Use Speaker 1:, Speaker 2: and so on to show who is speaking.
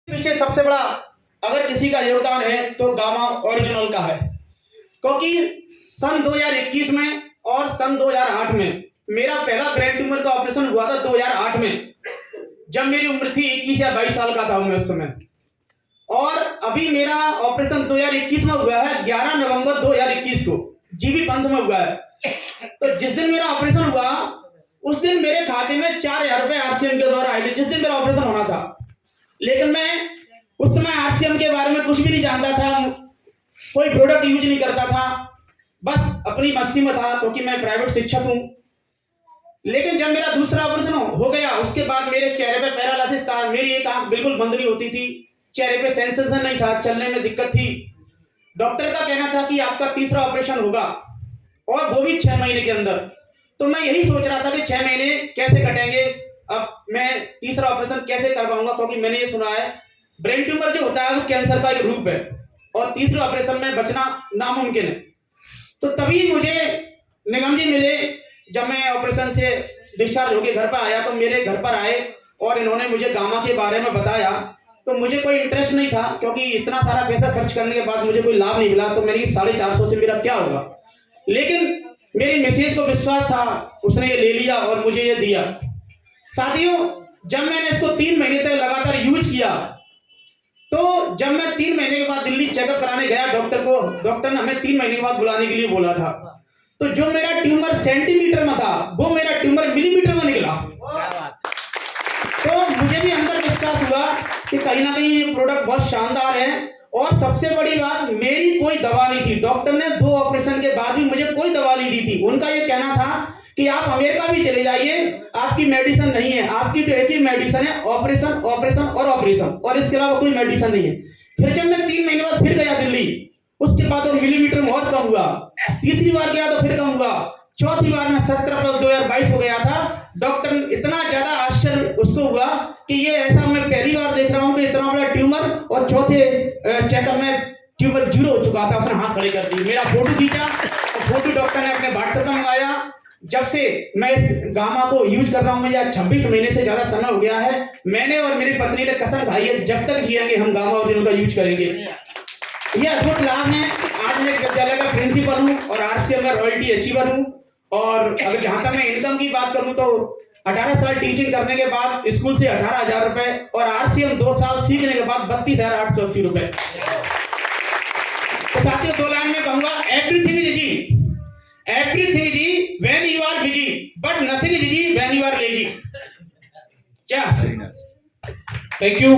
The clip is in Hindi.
Speaker 1: पीछे सबसे बड़ा अगर किसी का योगदान है तो गामा ओरिजिनल का है, क्योंकि सन 2021 में और सन 2008 में मेरा पहला ब्रेन ट्यूमर का ऑपरेशन हुआ था 2008 में, जब मेरी उम्र थी 21 या 22 साल का था मैं उस समय। और अभी मेरा ऑपरेशन 2021 में हुआ है, 11 नवंबर 2021 को जीबी पंथ में हुआ है। तो जिस दिन मेरा ऑपरेशन हुआ उस दिन मेरे खाते में 4000 रुपए आरसीएम के द्वारा आए थे, जिस दिन मेरा ऑपरेशन होना था। लेकिन मैं उस समय आरसीएम के बारे में कुछ भी नहीं जानता था, कोई प्रोडक्ट यूज नहीं करता था, बस अपनी मस्ती में था, क्योंकि मैं प्राइवेट शिक्षक हूं। लेकिन जब मेरा दूसरा ऑपरेशन हो गया उसके बाद मेरे चेहरे पे पैरालिसिस था, मेरी एक आंख बिल्कुल बंद नहीं होती थी, चेहरे पे सेंसेशन नहीं था, चलने में दिक्कत थी। डॉक्टर का कहना था कि आपका तीसरा ऑपरेशन होगा और वो भी 6 महीने के अंदर। तो मैं यही सोच रहा था कि 6 महीने कैसे कटेंगे, अब मैं तीसरा ऑपरेशन कैसे करवाऊंगा, क्योंकि मैंने ये सुना है ब्रेन ट्यूमर जो होता है वो कैंसर का एक रूप है और तीसरे ऑपरेशन में बचना नामुमकिन है। तो तभी मुझे निगम जी मिले, जब मैं ऑपरेशन से डिस्चार्ज होकर घर पर आया तो मेरे घर पर आए और इन्होंने मुझे गामा के बारे में बताया। तो मुझे कोई इंटरेस्ट नहीं था, क्योंकि इतना सारा पैसा खर्च करने के बाद मुझे कोई लाभ नहीं मिला, तो मेरी 450 से मेरा क्या होगा। लेकिन मेरी मिसेज को विश्वास था, उसने ये ले लिया और मुझे ये दिया। साथियों, जब मैंने इसको 3 महीने तक लगातार यूज किया, तो जब मैं 3 महीने के बाद दिल्ली चेकअप कराने गया डॉक्टर ने हमें 3 महीने के बाद बुलाने के लिए बोला था। तो जो मेरा ट्यूमर सेंटीमीटर में था वो मेरा ट्यूमर मिलीमीटर में निकला। तो मुझे भी अंदर विश्वास हुआ कि कहीं ना कहीं ये प्रोडक्ट बहुत शानदार है। और सबसे बड़ी बात, मेरी कोई दवा नहीं थी, डॉक्टर ने 2 ऑपरेशन के बाद भी मुझे कोई दवा नहीं दी थी। उनका ये कहना था कि आप अमेरिका भी चले जाइए, आपकी मेडिसिन नहीं है, आपकी तो एक ही मेडिसिन है, ऑपरेशन ऑपरेशन और ऑपरेशन, और इसके अलावा कोई मेडिसिन नहीं है। फिर जब मैं 3 महीने बाद फिर गया दिल्ली, उसके बाद वो मिलीमीटर में और कम हुआ, तीसरी बार गया तो फिर कम हुआ, चौथी बार में 17 अप्रैल 2022 को गया था। डॉक्टर इतना ज्यादा आश्चर्य उसको हुआ कि ये ऐसा मैं पहली बार देख रहा हूं कि इतना बड़ा ट्यूमर, और चौथे चेकअप में ट्यूमर 0 हो चुका था। उसने हाथ खड़े कर दिए, मेरा फोटो खींचा और फोटो डॉक्टर ने अपने व्हाट्सएप में मंगाया। जब से मैं इस गामा को यूज कर रहा हूं, मुझे 26 महीने से ज्यादा समय हो गया है। मैंने और मेरी पत्नी ने कसम खाई है, जब तक जिएंगे हम गामा ओरिजिनल का यूज करेंगे। ये अद्भुत लाभ है। आज मैं एक विद्यालय का प्रिंसिपल हूं और आरसीएम में रॉयल्टी अचीवर हूं। और अगर जहां तक मैं इनकम की बात करूं तो 18 साल टीचिंग करने के बाद स्कूल से 18,000 रुपए और आरसीएम 2 साल सीखने के बाद 32,880 रुपए। तो साथियों, 2 लाइन में कहूंगा, everything is easy, everything is easy when you are busy, but nothing is easy when you are lazy. Thank you.